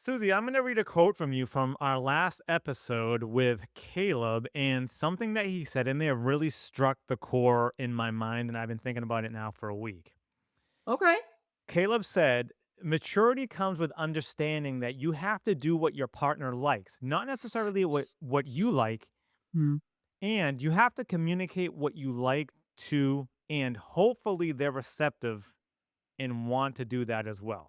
Susie, I'm going to read a quote from you from our last episode with Caleb, and something that he said in there really struck the core in my mind, and I've been thinking about it now for a week. Okay. Caleb said, maturity comes with understanding that you have to do what your partner likes, not necessarily what you like, Mm. and you have to communicate what you like to, and hopefully they're receptive and want to do that as well.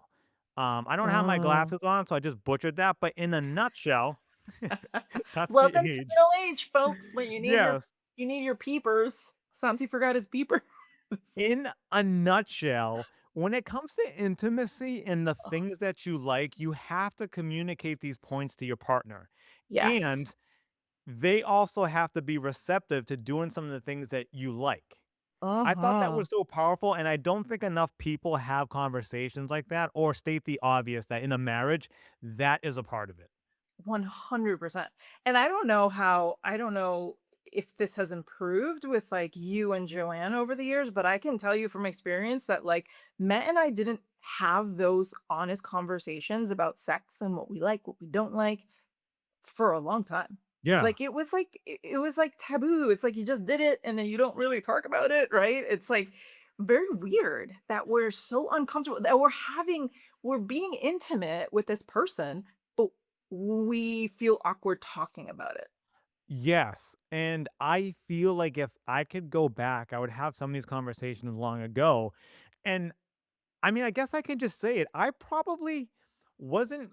I don't have my Oh. glasses on, so I just butchered that. But in a nutshell, that's the Welcome to age. middle age, folks, where Yes. you need your peepers. Santi forgot his peepers. In a nutshell, when it comes to intimacy and the Oh, things that you like, you have to communicate these points to your partner. yes. And they also have to be receptive to doing some of the things that you like. I thought that Uh-huh. was so powerful, and I don't think enough people have conversations like that or state the obvious that in a marriage, that is a part of it. 100%. And I don't know if this has improved with like you and Joanne over the years, but I can tell you from experience that like Matt and I didn't have those honest conversations about sex and what we like, what we don't like for a long time. Yeah. It was like taboo. It's like you just did it and then you don't really talk about it, right? It's like very weird that we're so uncomfortable that we're being intimate with this person, but we feel awkward talking about it. Yes, and I feel like if I could go back, I would have some of these conversations long ago, and I mean, I guess I can just say it. Wasn't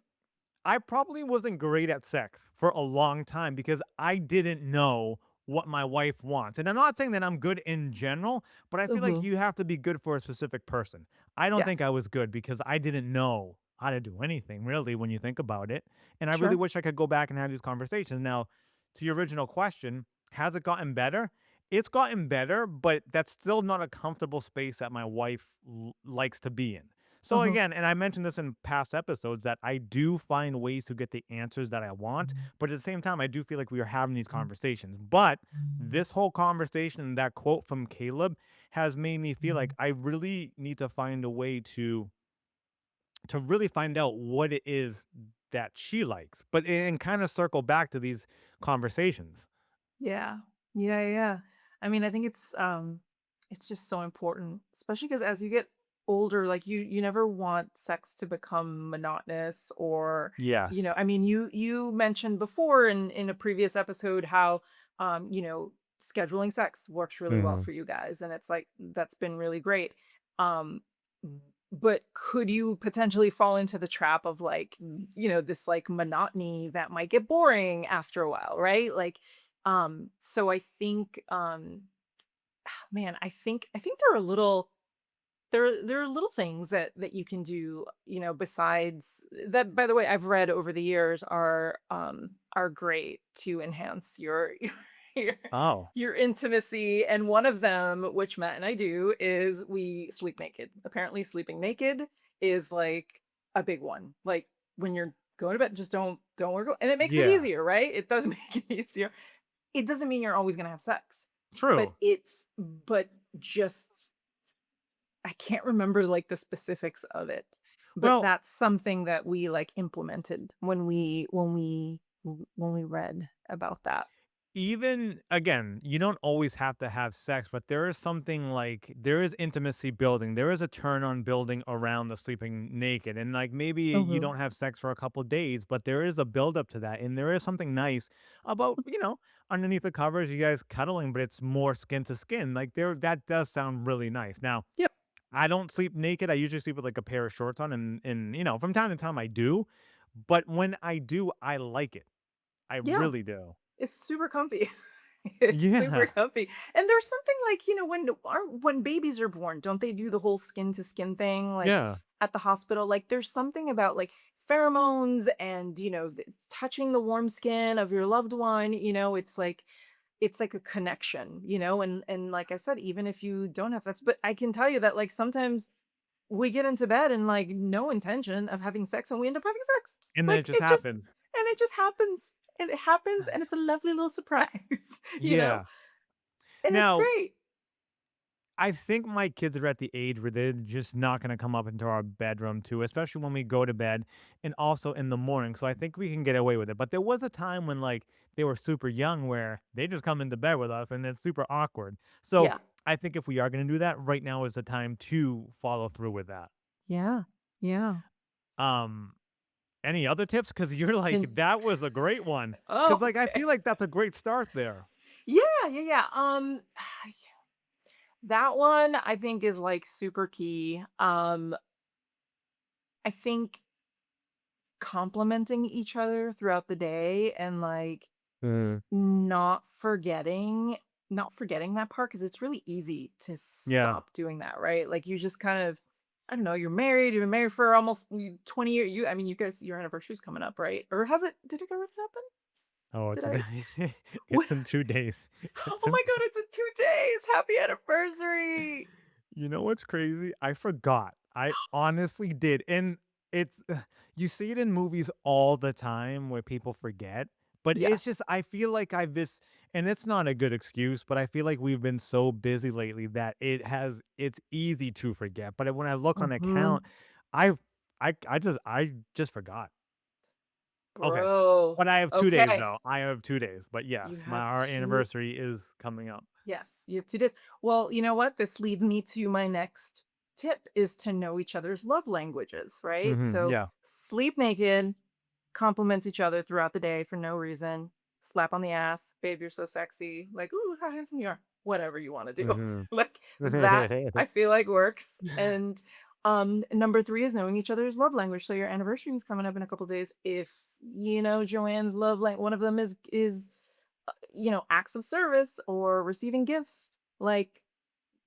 I probably wasn't great at sex for a long time because I didn't know what my wife wants. And I'm not saying that I'm good in general, but I feel like Mhm. you have to be good for a specific person. I don't think I Yes. was good because I didn't know how to do anything really when you think about it. And I really Sure. wish I could go back and have these conversations. Now, to your original question, has it gotten better? It's gotten better, but that's still not a comfortable space that my wife likes to be in. So Uh-huh. again, and I mentioned this in past episodes that I do find ways to get the answers that I want, but at the same time, I do feel like we are having these conversations. But this whole conversation, that quote from Caleb, has made me feel like I really need to find a way to really find out what it is that she likes, but and kind of circle back to these conversations. Yeah. Yeah, yeah. I mean, I think it's just so important, especially because as you get older, like you never want sex to become monotonous or, Yes. I mean, you mentioned before in a previous episode how scheduling sex works really well Mhm. for you guys and it's like that's been really great. Um but could you potentially fall into the trap of like, this like monotony that might get boring after a while, right? Like so I think man, I think there are there are little things that you can do, besides that by the way I've read over the years are great to enhance your Oh, your intimacy, and one of them, which Matt and I do, is we sleep naked. Apparently sleeping naked is like a big one. Like when you're going to bed, just don't work, and it makes it yeah. easier, right? It does make it easier. It doesn't mean you're always gonna have sex, but True. just I can't remember, like, the specifics of it, but Well, that's something that we, like, implemented when we read about that. even again, you don't always have to have sex, but there is something like there is intimacy building. There is a turn on building around the sleeping naked. And like maybe you Mhm. don't have sex for a couple days, but there is a build up to that. And there is something nice about, underneath the covers, you guys cuddling, but it's more skin to skin. Like there that does sound really nice. Now, Yep. I don't sleep naked. I usually sleep with like a pair of shorts on and from time to time I do. But when I do, I like it. I Yeah. really do. It's super comfy. It's super Yeah. comfy, and there's something like, when babies are born, don't they do the whole skin to skin thing, like, Yeah. at the hospital? Like, there's something about, like, pheromones and, touching the warm skin of your loved one, it's like a connection, and like I said, even if you don't have sex, but I can tell you that, like, sometimes we get into bed and, like, no intention of having sex, and we end up having sex. And then it Like, just happens. it just happens, and it happens, and it's a lovely little surprise, you know? Yeah. And it's Now, great. I think my kids are at the age where they're just not gonna come up into our bedroom too, especially when we go to bed and also in the morning. So I think we can get away with it. But there was a time when like they were super young where they just come into bed with us and it's super awkward. So Yeah. I think if we are gonna do that, right now is the time to follow through with that. Yeah. Yeah. Um, any other tips? Because you're like, Can that was a great one. Oh, Because like I okay. feel like that's a great start there. Yeah, yeah, yeah. That one I think is like super key. I think complimenting each other throughout the day and like Mm, not forgetting not forgetting that part because it's really easy to yeah. stop doing that, right? Like you just kind of I don't know, you've been married for almost 20 years. I mean, you guys, your anniversary's coming up, right? Or has it, did it ever happen? Oh, Did it's I, what? it's in 2 days. It's Oh in my God, it's in 2 days. Happy anniversary. You know what's crazy? I forgot. I honestly did, and it's you see it in movies all the time where people forget, but it's just Yes. I feel like I've just and it's not a good excuse, but I feel like we've been so busy lately that it's easy to forget. But when I look on a count, Mhm. I've I just forgot. Okay. Bro. But I have 2 days Okay. though. I have 2 days. But You yes, have our two. anniversary is coming up. Yes, you have 2 days. Well, you know what? This leads me to my next tip is to know each other's love languages, right? Mhm. So Yeah. sleep naked, compliments each other throughout the day for no reason, slap on the ass, babe, you're so sexy, like, ooh, how handsome you are, whatever you want to do. Mhm. Like that, I feel like works. And number three is knowing each other's love language. So your anniversary is coming up in a couple days. If you know Joanne's love language, one of them is acts of service or receiving gifts, like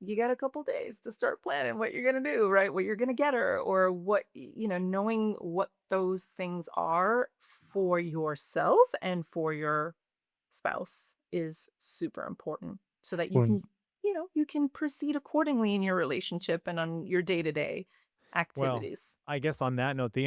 you got a couple days to start planning what you're going to do, right? What you're going to get her or knowing what those things are for yourself and for your spouse is super important so that you Well can, you can proceed accordingly in your relationship and on your day-to-day Well, activities. I guess on that note, the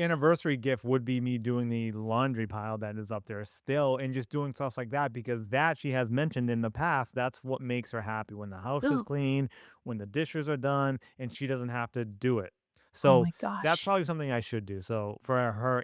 anniversary gift would be me doing the laundry pile that is up there still and just doing stuff like that because that she has mentioned in the past, that's what makes her happy when the house is Ugh. clean, when the dishes are done, and she doesn't have to do it. Oh So my that's gosh. probably something I should do. So for our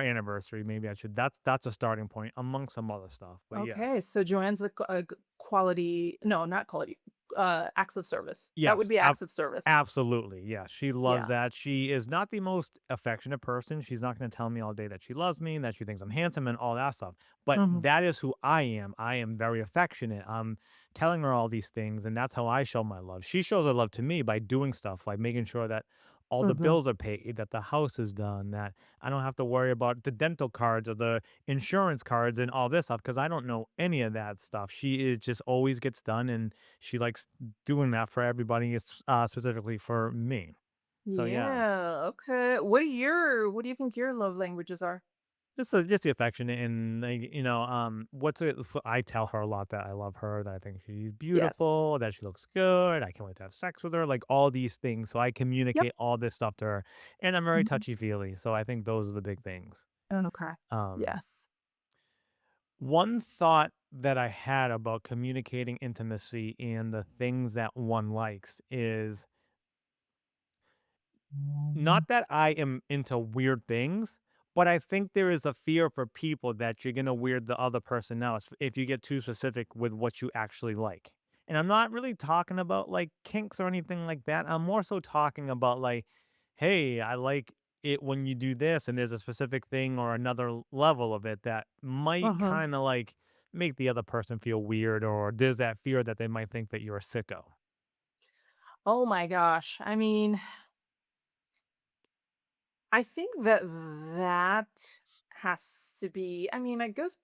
anniversary, maybe I should that's a starting point among some other stuff. But Okay, yes. so Joanne's the quality, no, not quality, acts of service. That would Yes, be acts of service. absolutely, yeah, she loves Yeah. that. She is not the most affectionate person, she's not gonna tell me all day that she loves me and that she thinks I'm handsome and all that stuff, but Mhm. that is who I am very affectionate, I'm telling her all these things, and that's how I show my love. She shows her love to me by doing stuff like making sure that all the Mhm. bills are paid, that the house is done, that I don't have to worry about the dental cards or the insurance cards and all this stuff because I don't know any of that stuff. She is just always gets done, and she likes doing that for everybody, specifically for me. So yeah, Yeah, okay. What do you think your love languages are? just the affection and like, what's it? I tell her a lot that I love her, that I think she's Yes. beautiful, that she looks good. I can't wait to have sex with her, like all these things. So I Yep. communicate all this stuff to her, and I'm very Mhm. touchy feely. So I think those are the big things. Okay. Um, Yes. One thought that I had about communicating intimacy and the things that one likes is not that I am into weird things, but I think there is a fear for people that you're gonna weird the other person out if you get too specific with what you actually like. And I'm not really talking about like kinks or anything like that. I'm more so talking about like, hey, I like it when you do this, and there's a specific thing or another level of it that might Uh-huh. kind of like make the other person feel weird, or there's that fear that they might think that you're a sicko. Oh my gosh. I mean, I think that has to be, I mean, I guess,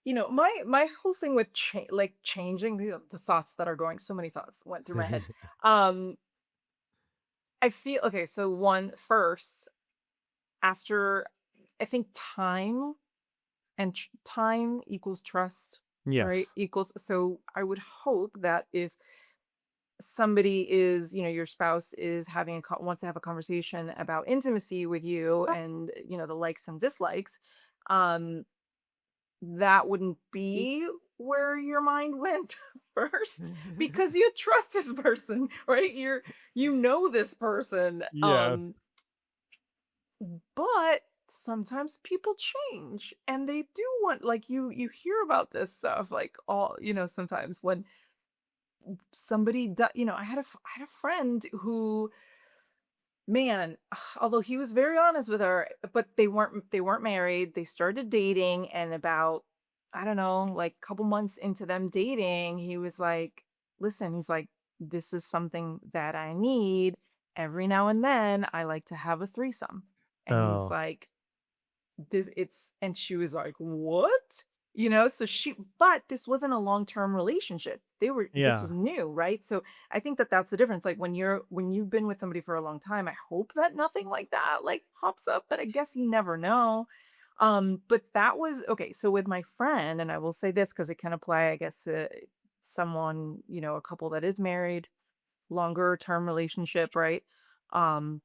my whole thing with changing the thoughts that are going, so many thoughts went through my head. Um, I feel okay, so first, after I think time and time equals trust, right? Yes. Equals, so I would hope that if somebody is, your spouse is wants to have a conversation about intimacy with you and, the likes and dislikes, um, that wouldn't be where your mind went first because you trust this person, right? You know this person. Yes. But sometimes people change and they do want, like, you hear about this stuff like all, sometimes when I had a friend who, man, although he was very honest with her, but they weren't married. They started dating, and about, I don't know, like couple months into them dating, he was like, "Listen," he's like, "This is something that I need. Every now and then I like to have a threesome." And he's Oh, like, this it's and she was like, "What?" So but this wasn't a long-term relationship. This was yeah. new, right? So I think that that's the difference. Like when you've been with somebody for a long time, I hope that nothing like that like pops up, but I guess you never know. But that was okay. So with my friend, and I will say this because it can apply, I guess, to someone, a couple that is married, longer term relationship, right? Um,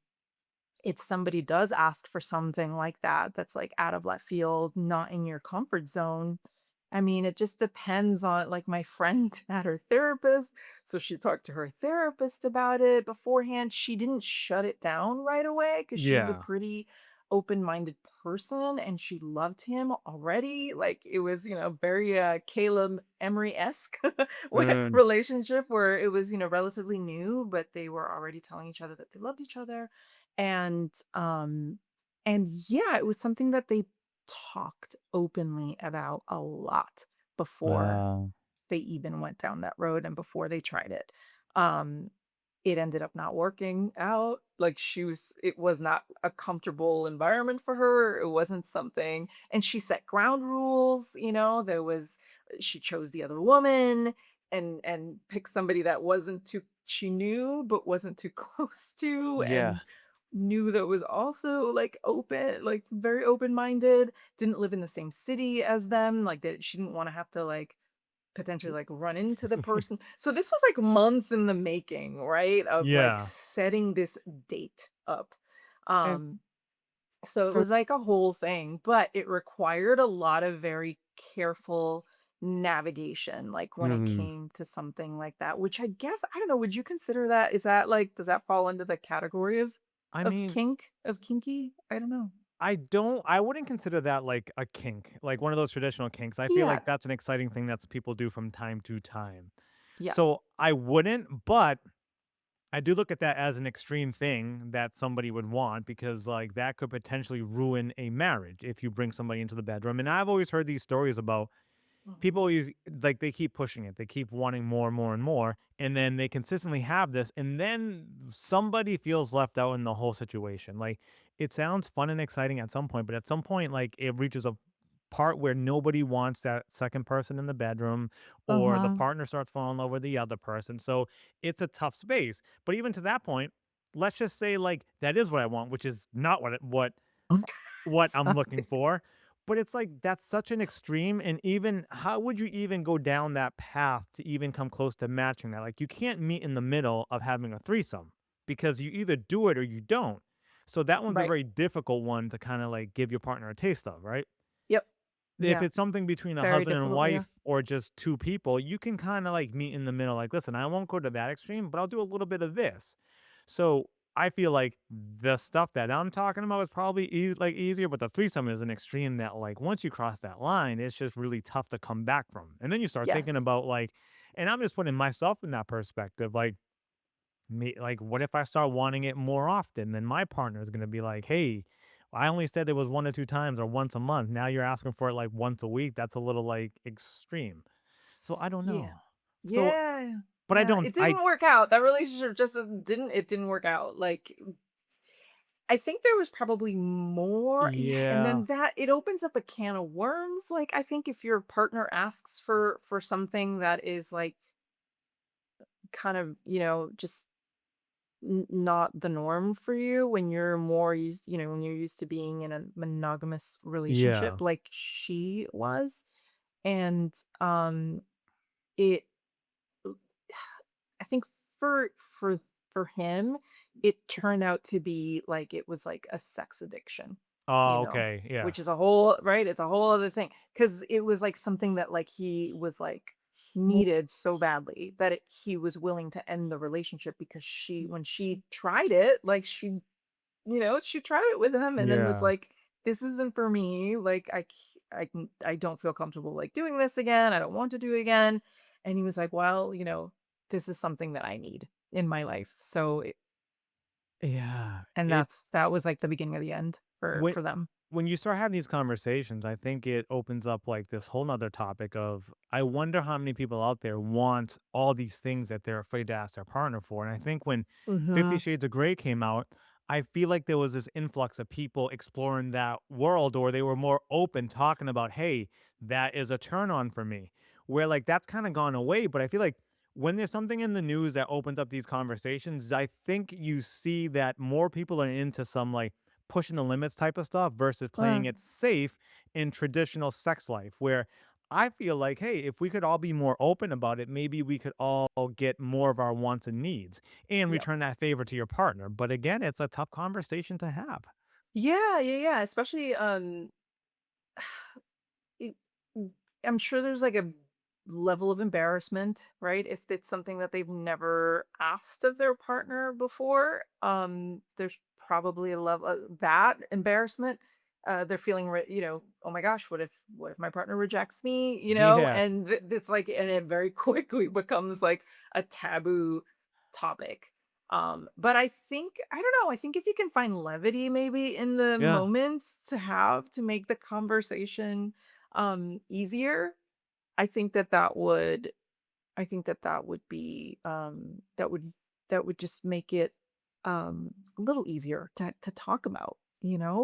if somebody does ask for something like that, that's like out of left field, not in your comfort zone. I mean, it just depends on, like, my friend had her therapist, so she talked to her therapist about it beforehand. She didn't shut it down right away because she's a Yeah. pretty open-minded person and she loved him already. Like, it was, very Caleb Emery-esque Mm, relationship where it was, relatively new, but they were already telling each other that they loved each other. And, yeah, it was something that they talked openly about a lot before wow. they even went down that road and before they tried it. Um, it ended up not working out. Like, it was not a comfortable environment for her. It wasn't something, and she set ground rules, she chose the other woman and picked somebody that wasn't too she knew but wasn't too close to, Yeah. and knew that was also like open, like very open-minded, didn't live in the same city as them, like that she didn't want to have to like potentially like run into the person. So this was like months in the making, right? Of like Yeah. setting this date up. And Um so it for was like a whole thing, but it required a lot of very careful navigation, like when it mhm. came to something like that, which I guess, I don't know, would you consider that, is that like, does that fall into the category I of mean, kinky? I don't know. I wouldn't consider that like a kink, like one of those traditional kinks. I feel Yeah. like that's an exciting thing that people do from time to time. Yeah. So I wouldn't, but I do look at that as an extreme thing that somebody would want because like that could potentially ruin a marriage if you bring somebody into the bedroom. And I've always heard these stories about Mhm. people use like they keep pushing it. They keep wanting more and more and more. And then they consistently have this. And then somebody feels left out in the whole situation. Like it sounds fun and exciting at some point, but at some point, like it reaches a part where nobody wants that second person in the bedroom or the Uh-huh. partner starts falling in love with the other person. So it's a tough space. But even to that point, let's just say like that is what I want, which is not what I'm looking Something. for. But it's like that's such an extreme, and even how would you even go down that path to even come close to matching that? Like you can't meet in the middle of having a threesome because you either do it or you don't. So that one's a Right. very difficult one to kind of like give your partner a taste of, right? Yep. If Yeah. it's something between a Very husband and difficult, yeah. wife or just two people, you can kind of like meet in the middle. Like, listen, I won't go to that extreme, but I'll do a little bit of this. So I feel like the stuff that I'm talking about is probably easier, but the threesome is an extreme that like once you cross that line, it's just really tough to come back from. And then you start thinking Yes. about like, and I'm just putting myself in that perspective. Like me, like what if I start wanting it more often? Then my partner is gonna be like, hey, I only said it was 1 or 2 times or once a month. Now you're asking for it like once a week. That's a little like extreme. So I don't Yeah. know. So, Yeah. but I Yeah. don't. It I didn't work out. That relationship just didn't work out. Like, I think there was probably more, yeah, and yeah then that it opens up a can of worms. Like, I think if your partner asks for something that is like kind of, just not the norm for you, when you're more used, when you're used to being in a monogamous yeah. relationship like she was. And it I think for him, it turned out to be like it was like a sex addiction, you Oh, know, okay. which is Yes. a whole, right? It's a whole other thing because it was like something that like he was like needed so badly that he was willing to end the relationship because when she tried it, like she tried it with him and then was Yeah. like, "This isn't for me. Like, I don't feel comfortable like doing this again. I don't want to do it again." And he was like, "Well, this is something that I need in my life." So, Yeah. and It's that was like the beginning of the end when for them. when you start having these conversations, I think it opens up like this whole nother topic of I wonder how many people out there want all these things that they're afraid to ask their partner for. And I think when 50 Mhm. Shades of Grey came out, I feel like there was this influx of people exploring that world, or they were more open talking about, hey, that is a turn on for me. Where like that's kind of gone away. But I feel like when there's something in the news that opens up these conversations, I think you see that more people are into some like pushing the limits type of stuff versus playing Mm, it safe in traditional sex life, where I feel like, hey, if we could all be more open about it, maybe we could all get more of our wants and needs and yep. return that favor to your partner. But again, it's a tough conversation to have. Yeah, yeah, yeah, especially, it I'm sure there's, like, a level of embarrassment, right? If it's something that they've never asked of their partner before, there's probably a level that embarrassment. They're feeling "Oh my gosh, what if my partner rejects me?" Yeah. And it's like and it very quickly becomes, like, a taboo topic. But I don't know, I think if you can find levity maybe in the Yeah. moments to have to make the conversation easier, I think that that would I think that that would be, that would just make it, a little easier to talk about,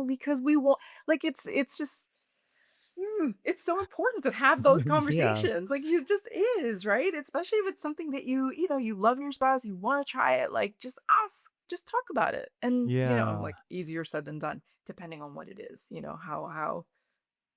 because we want like, it's just it's so important to have those Yeah. conversations, like, it just is, right? Especially if it's something that you love your spouse, you wanna try it, like, just ask, just talk about it, and, Yeah. like, easier said than done, depending on what it is,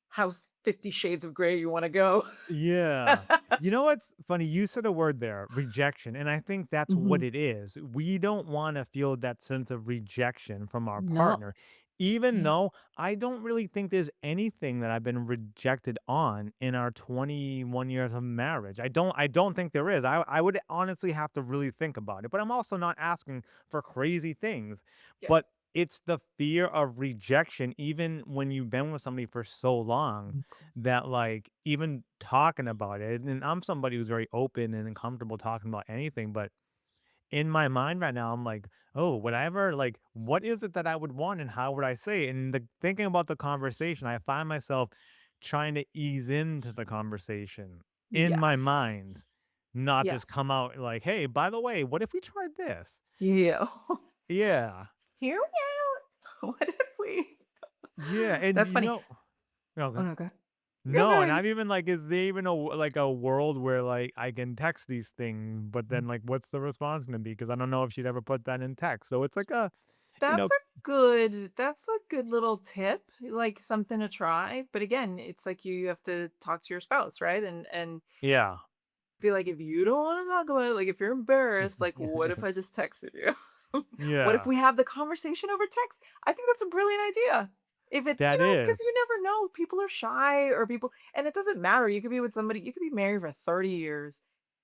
how 50 shades of gray you wanna go. Yeah. You know what's funny? You said a word there, rejection. And I think that's what Mhm. it is. We don't want to feel that sense of rejection from our No. partner, even Yeah. though I don't really think there's anything that I've been rejected on in our 21 years of marriage. I don't think there is. I would honestly have to really think about it. But I'm also not asking for crazy things. Yeah. But it's the fear of rejection, even when you've been with somebody for so long, that like even talking about it, and I'm somebody who's very open and comfortable talking about anything, but in my mind right now I'm like, oh, would I ever like, what is it that I would want and how would I say it? And the thinking about the conversation, I find myself trying to ease into the conversation in my Yes. mind, not just Yes. come out like, hey, by the way, what if we tried this? Yeah. Yeah. Hear me out. What if we Yeah. And That's you funny. know, okay. Oh, no, go Go, No, and go. I'm even like, is there even like a world where like I can text these things, but then like, what's the response gonna be? Because I don't know if she'd ever put that in text. So it's like a, you know, That's a good little tip, like, something to try, but again, it's like you have to talk to your spouse, right? And yeah, be like, "If you don't wanna talk about it, like, if you're embarrassed, like, what if I just texted you? What if yeah, we have the conversation over text?" I think that's a brilliant idea. If it's that because is you never know, people are shy or people and it doesn't matter, you could be with somebody you could be married for 30 years.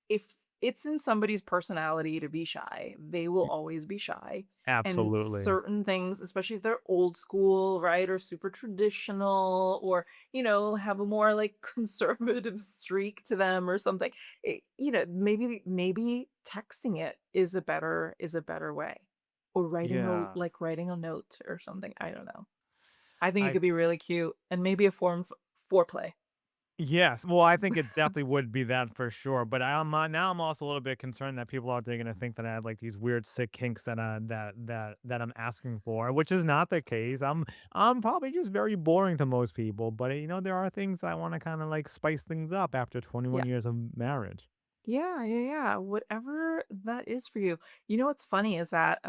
If it's in somebody's personality to be shy, they will always be shy, and absolutely, certain things, especially if they're old school, right, or super traditional or, have a more, like, conservative streak to them or something, maybe texting it is a better way, or yeah. writing a note or something, I don't know. I think it I could be really cute and maybe a form of foreplay. Yes, well, I think it definitely would be that for sure. But now I'm also a little bit concerned that people out there gonna think that I have like these weird sick kinks that I'm asking for, which is not the case. I'm probably just very boring to most people, but there are things that I want to kind of like spice things up after 21 Yeah. years of marriage. Yeah, yeah, yeah. Whatever that is for you. You know what's funny is that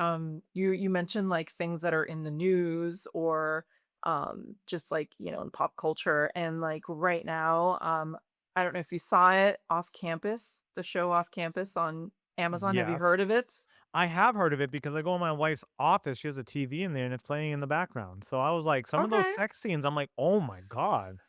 you mentioned like things that are in the news or just like, in pop culture and like right now I don't know if you saw it Off Campus, the show Off Campus on Amazon. Have you heard Yes, of it? I have heard of it because I go in my wife's office. She has a TV in there and it's playing in the background. So I was like, some of those Okay. sex scenes, I'm like, oh my god.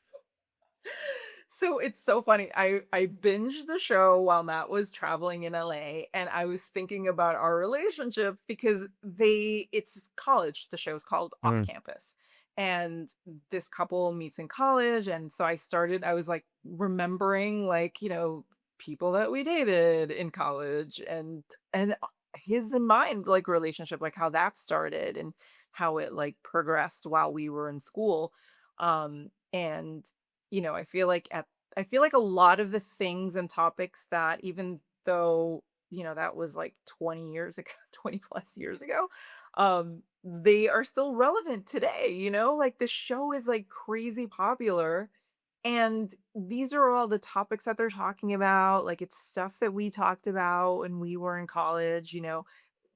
So it's so funny. I binged the show while Matt was traveling in LA, and I was thinking about our relationship because it's college. The show is called Off Mm. Campus. And this couple meets in college, and so I was like remembering like, people that we dated in college, and his and mine like relationship, like how that started and how it like progressed while we were in school. And I feel like a lot of the things and topics that even though, that was like 20 years ago, 20 plus years ago, they are still relevant today, like the show is like crazy popular. And these are all the topics that they're talking about. Like it's stuff that we talked about when we were in college,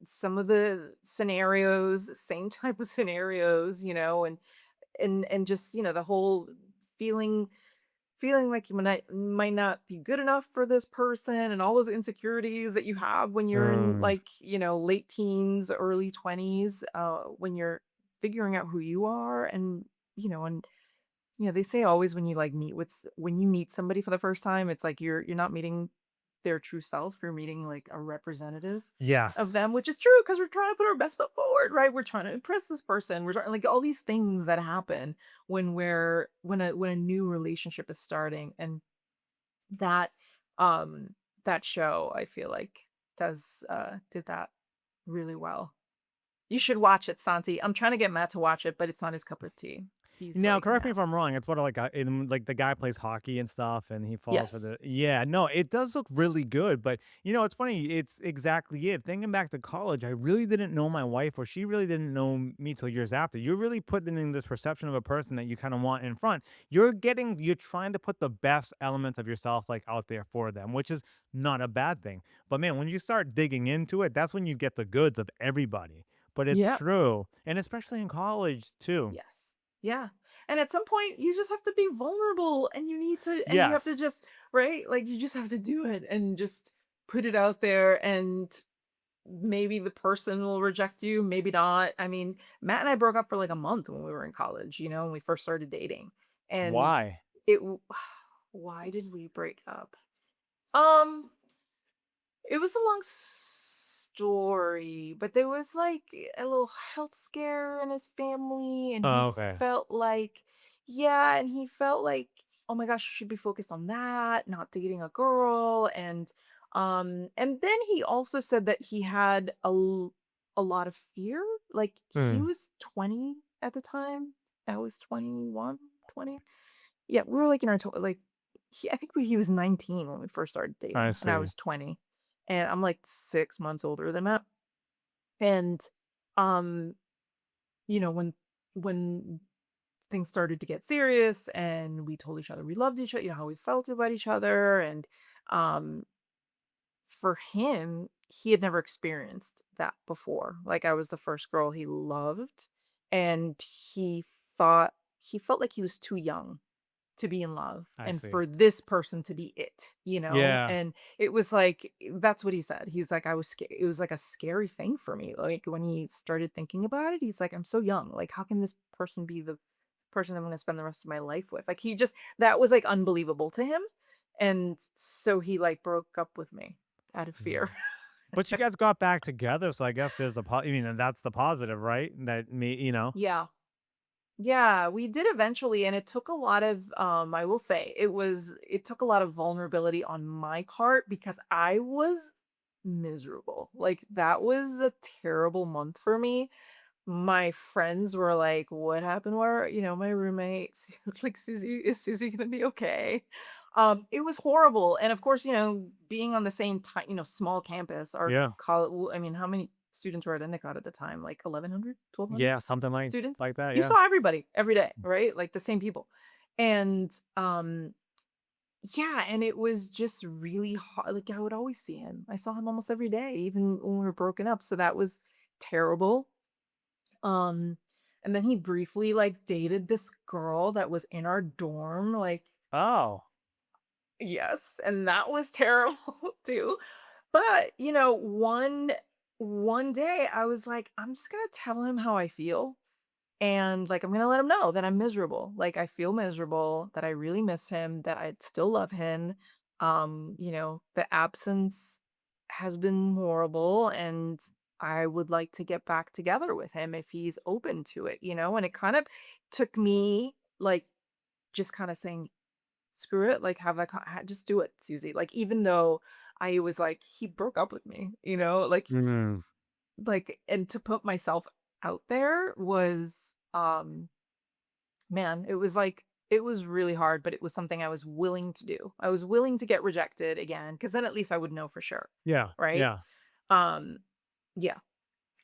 some of the scenarios, same type of scenarios, and just, the whole feeling like you might not be good enough for this person and all those insecurities that you have when you're in Mm. like, late teens, early 20s, when you're figuring out who you are. And they say always when you like when you meet somebody for the first time, it's like you're not meeting their true self, you're meeting like a representative of Yes. them, which is true because we're trying to put our best foot forward, right? We're trying to impress this person. We're trying like all these things that happen when a new relationship is starting. And that um that show I feel like did that really well. You should watch it, Santi. I'm trying to get Matt to watch it, but it's not his cup of tea. He's Now, like, correct me no. if I'm wrong. It's what like like the guy plays hockey and stuff, and he falls for Yes. the yeah. No, it does look really good, but it's funny. It's exactly it. Thinking back to college, I really didn't know my wife, or she really didn't know me till years after. You're really putting in this perception of a person that you kind of want in front. You're trying to put the best elements of yourself like out there for them, which is not a bad thing. But man, when you start digging into it, that's when you get the goods of everybody. But it's Yeah. true, and especially in college too. Yes. Yeah. And at some point you just have to be vulnerable, and you have to Yes. just, right? Like you just have to do it and just put it out there, and maybe the person will reject you, maybe not. I mean, Matt and I broke up for like a month when we were in college, when we first started dating. And Why? it w- why did we break up? Um It was a long story, but there was like a little health scare in his family, and he Oh, okay. felt like, yeah, and he felt like, oh my gosh, I should be focused on that, not dating a girl. And then he also said that he had a lot of fear. Like he Mm, was 20 at the time. I was 21, 20. Yeah, we were like in our like I think he was 19 when we first started I dating, and I see. was 20, and I'm like 6 months older than Matt. And um, when things started to get serious, and we told each other we loved each other, how we felt about each other, and um, for him, he had never experienced that before. Like I was the first girl he loved, and thought he felt like he was too young to be in love I and see. for this person to be it. Yeah. And it was like that's what he said. He's like, I was scared. It was like a scary thing for me. Like when he started thinking about it, he's like, I'm so young. Like, how can this person be the person I'm going to spend the rest of my life with? Like, that was like unbelievable to him. And so he like broke up with me out of Mm. fear. But you guys got back together, so I guess there's I mean, and that's the positive, right? That me. Yeah. Yeah, we did eventually, and it took a lot of I will say it took a lot of vulnerability on my part because I was miserable. Like that was a terrible month for me. My friends were like, "What happened where, my roommates like Susie, is Susie going to be okay?" It was horrible. And of course, being on the same time, small campus, our Yeah. college, I mean, how many students were at Endicott at the time? Like 1100, 1200 Yeah, something students? like that, You yeah. saw everybody every day, right? Like the same people. And yeah, and it was just really hard. Like I would always see him. I saw him almost every day, even when we were broken up. So that was terrible. Um, and then he briefly like dated this girl that was in our dorm, like, Oh. yes, and that was terrible too. But, one day I was like, I'm just gonna tell him how I feel. And, like, I'm gonna let him know that I'm miserable. Like, I feel miserable, that I really miss him, that I still love him. The absence has been horrible, and I would like to get back together with him if he's open to it, you know? And it kind of took me, like, just kinda saying, "Screw it," like, have that "Just do it, Susie." Like, even though I was like, "He broke up with me," you know? Mm, And to put myself out there was, man, it was really hard, but it was something I was willing to do. I was willing to get rejected again, because then at least I would know for sure, yeah, right? yeah, Um, yeah.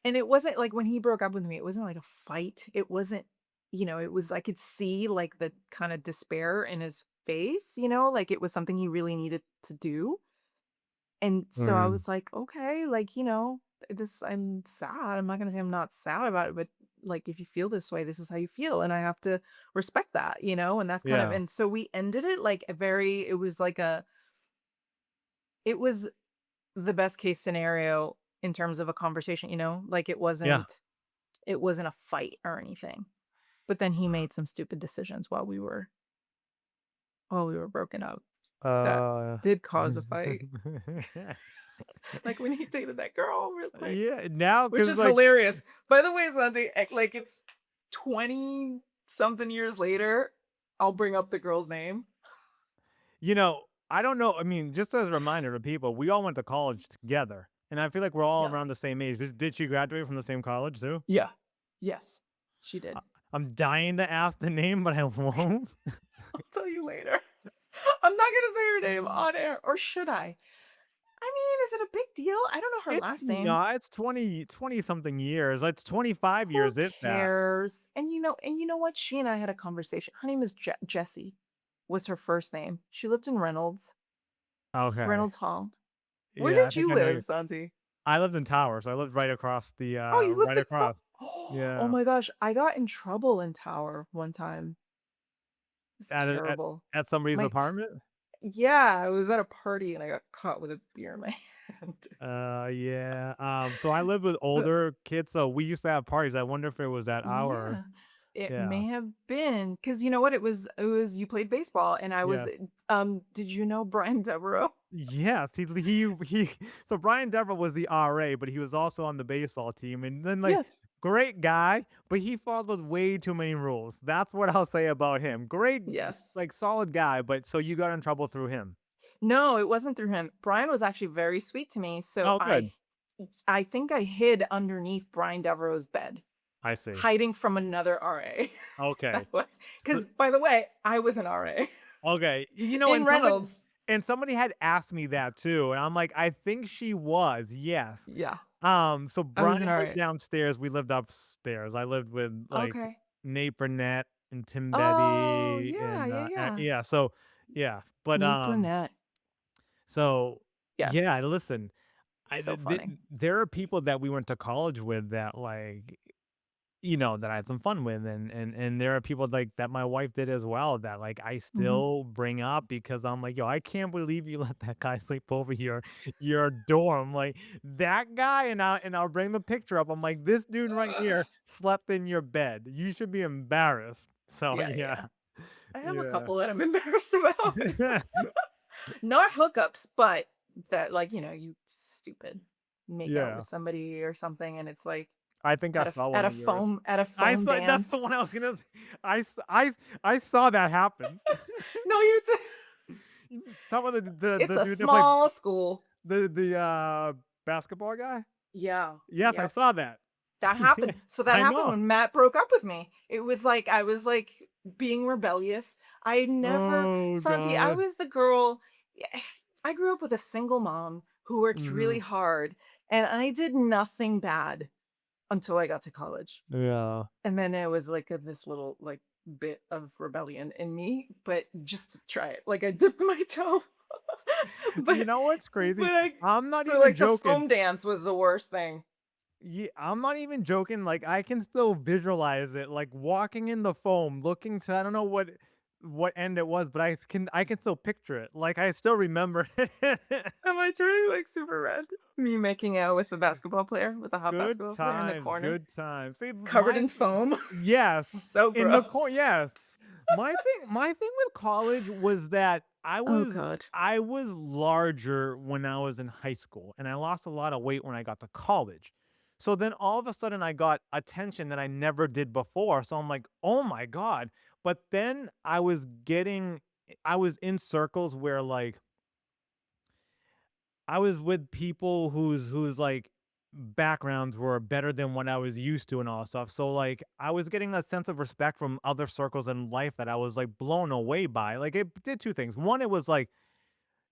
And it wasn't like when he broke up with me, it wasn't like a fight. It wasn't, it was I could see like the kind of despair in his face, like it was something he really needed to do. And so I mm, was like, "Okay, like, this I'm sad. I'm not gonna say I'm not sad about it, but, like, if you feel this way, this is how you feel, and I have to respect that," and that's kind of yeah, and so we ended it like a very it was the best case scenario in terms of a conversation, like, yeah. it wasn't a fight or anything. But then he made some stupid decisions while we were broken up that Uh, did cause a fight, like when he dated that girl real quick. yeah, now Which because is like, hilarious. By the way, Santi, like, it's 20 something years later, I'll bring up the girl's name. I don't know. I mean, just as a reminder to people, we all went to college together, and I feel like we're all around Yes. the same age. Did she graduate from the same college too? Yeah. Yes, she I- did. I'm dying to ask the name, but I won't. I'll tell you later. I'm not gonna say her name on air, or should I? I mean, is it a big deal? I don't know her It's last name. not. It's 20 something years. It's 25 Who years, if that. cares? And you know what? She and I had a conversation. Her name is Jessie, was her first name. She lived in Okay. Reynolds Hall. Where Yeah, I did think you I know you. live, Santi? I lived in Tower, so I lived right across the Oh, you lived right in Tower? across. Oh Yeah. my gosh, I got in trouble in Tower one time. It's At a, at terrible. at somebody's My t apartment? Yeah, I was at a party and I got caught with a beer in my hand. Yeah. So I live with But older kids, so we used to have parties. I wonder if it was at our. yeah, it Yeah. may have been because you know what? It was you played baseball and I was, Yes. did you know Brian Devereaux? Yes. He so Brian Dever was the RA, but he was also on the baseball team. And then like Yes. great guy, but he followed way too many rules. That's what I'll say about him. Great, Yes. like solid guy, but so you got in trouble through him. No, it wasn't through him. Brian was actually very sweet to me, so Oh, good. I think I hid underneath Brian Devereaux's bed. I see. Hiding from another RA. Okay. That was So, because, by the way, I was an RA okay. in And somebody Reynolds. had asked me that too, and I'm like, I think she was, yes. Yeah, So I was an Brian lived RA. downstairs, we lived upstairs. I lived with, like, Okay. Nate Burnett and Tim Oh, Betty yeah, and, yeah, yeah. yeah, so yeah, but, Nate Burnett. so Yes, yeah, listen, I so th funny. there are people that we went to college with that, like, that I had some fun with, and there are people, like, that my wife did as well that, like, I Mhm. still bring up because I'm like, "Yo, I can't believe you let that guy sleep over your dorm." Like, "That guy," and I'll bring the picture up. I'm like, "This dude right here slept in your bed. You should be embarrassed." So, Yeah, yeah. yeah. I have a Yeah. couple that I'm embarrassed about. Not hookups, but that, like, you stupid make out Yeah. with somebody or something, and it's like I think I at a saw at one a of yours. phone That's the dance. one I was gonna I saw that happen. No, you did. Talking about It's the a dude that played small school. the basketball guy? Yeah. Yes, I Yep. saw that. That happened. So that I happened know. when Matt broke up with me. It was like I was like being rebellious. I never Oh Santi, I god. was the girl. I grew up with a single mom who worked really Mhm. hard, and I did nothing bad until I got to college. Yeah. And then it was like this little like bit of rebellion in me, but just to try it. Like I dipped my toe. You but know what's but crazy? I I'm not so even like the joking. foam dance was the worst thing. I'm not even joking, like, I can still visualize it, like, walking in the foam, looking to I don't know what what end it was, but I can still picture it. Like I still remember it. Am I turning, like, super red? Me making out with the basketball player, with the hot Good basketball player in the times, corner, good times. See, covered my in foam. yes, So in the core, gross. yes. My thing with college was that I Oh was god. I was larger when I was in high school, and I lost a lot of weight when I got to college. So then all of a sudden I got attention that I never did before. So I'm like, "Oh my god." But then I was in circles where like I was with people whose like backgrounds were better than what I was used to and all that stuff. So like I was getting a sense of respect from other circles in life that I was like blown away by. Like it did two things. One, it was like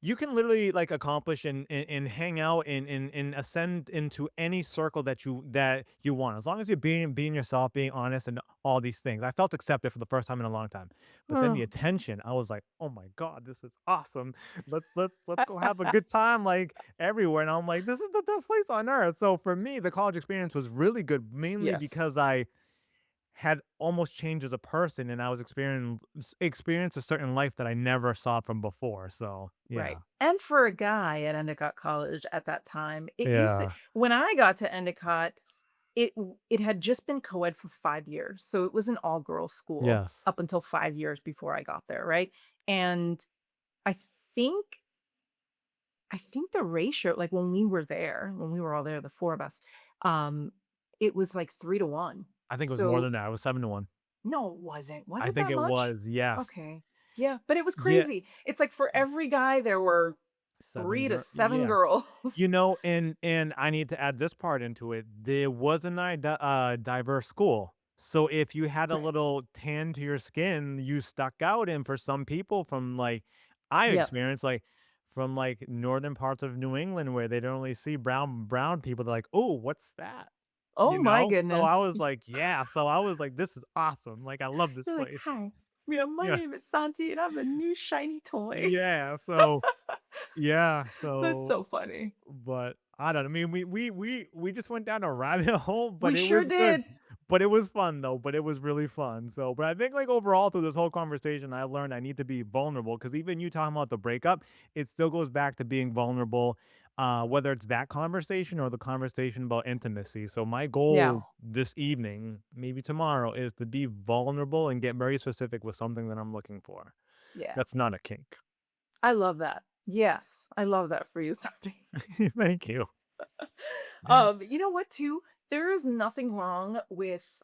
you can literally like accomplish and hang out and ascend into any circle that you want, as long as you're being yourself, being honest, and all these things. I felt accepted for the first time in a long time. But then the Oh. attention, I was like, oh my god, this is awesome. Let's go have a good time like everywhere. And I'm like, this is the best place on earth. So for me, the college experience was really good, mainly Yes. because I had almost changed as a person, and I was experienced a certain life that I never saw from before. So Right. yeah. And for a guy at Endicott College at that time, it used to Yeah. when I got to Endicott, it had just been co-ed for 5 years. So it was an all-girls school Yes. up until 5 years before I got there, right? And I think I think the ratio, like when we were there, when we were all there, the 4 of us, um, it was like 3 to 1. I think it was more So than that. It was 7-1. no, it wasn't. Was I it think that it much? was, yes. Okay. Yeah, but it was Yeah. crazy. It's like for every guy, there were 7 3 to girl 7 yeah. girls. And I need to add this part into it. There wasn't a diverse school. So if you had a Right. little tan to your skin, you stuck out. And for some people from like I Yep. experienced like from like northern parts of New England where they don't really see brown people, they're like, "Oh, what's that?" Oh You my know? So I goodness. was like, "Yeah." So I was like, "This is awesome. Like I love this You're like, place." "Hi. Yeah, my Yeah. name is Santi, and I'm a new shiny toy." Yeah. So yeah. That's So so funny. but I don't know. I mean, we just went down a rabbit hole, but We it sure was good. did. But it was fun though. But it was really fun. So, but I think like overall through this whole conversation, I learned I need to be vulnerable because even you talking about the breakup, it still goes back to being vulnerable. Whether it's that conversation or the conversation about intimacy. So my Yeah. goal this evening, maybe tomorrow, is to be vulnerable and get very specific with something that I'm looking for. Yeah. That's not a kink. I love that. Yes, I love that for you, Santi. Thank you. You know what too? There is nothing wrong with,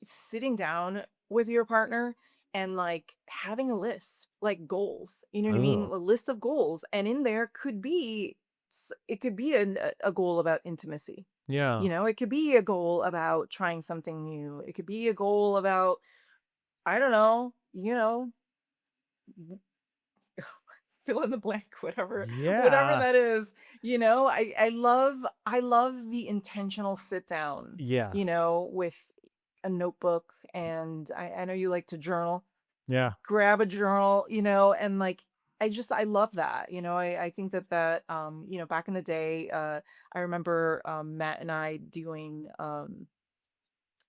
sitting down with your partner and, like, having a list, like, goals, you know what I mean? Oh, A list of goals, and in there could be it could be a goal about intimacy, yeah. you know? It could be a goal about trying something new. It could be a goal about, I don't know, fill in the blank, whatever Yeah. that is, you know? I love the intentional sit down, Yes. with a notebook, and I know you like to journal. Yeah. Grab a journal, and, like, I love that, I think that, back in the day, I remember, Matt and I doing,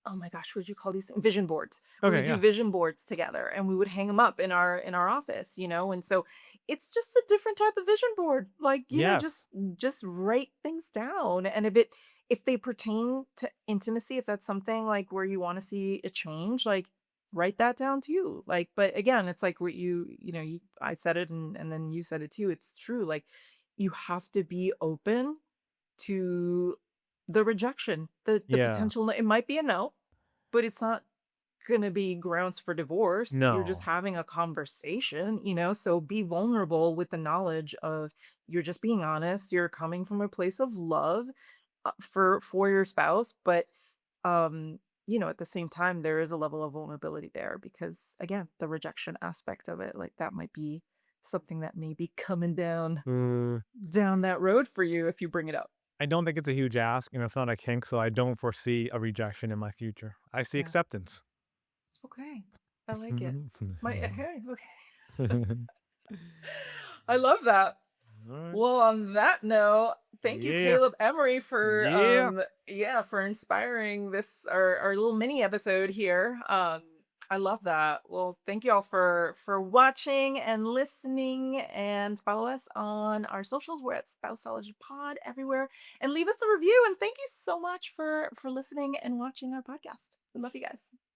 oh my gosh, what did you call these things? Vision boards. We would Okay, do yeah. vision boards together, and we would hang them up in our office, and so it's just a different type of vision board. Like, Yes. just write things down. And if they pertain to intimacy, if that's something like where you want to see a change, like write that down too. Like, but again, it's like what I said it, and then you said it too. It's true. Like, you have to be open to the rejection, the Yeah. potential. It might be a no, but it's not gonna be grounds for divorce. You're just No. having a conversation, so be vulnerable with the knowledge of you're just being honest, you're coming from a place of love, for your spouse, but, at the same time, there is a level of vulnerability there because, again, the rejection aspect of it, like, that might be something that may be coming down that road for you if you bring it up. I don't think it's a huge ask, and it's not a kink, so I don't foresee a rejection in my future. I see Yeah. acceptance. Okay. I like it. Okay. I love that. Alright. Well, on that note, thank you, Yeah. Caleb Emery, for Yeah. for inspiring this our little mini episode here. I love that. Well, thank you all for watching and listening, and follow us on our socials. We're at Spouseology Pod everywhere, and leave us a review. And thank you so much for listening and watching our podcast. We love you guys.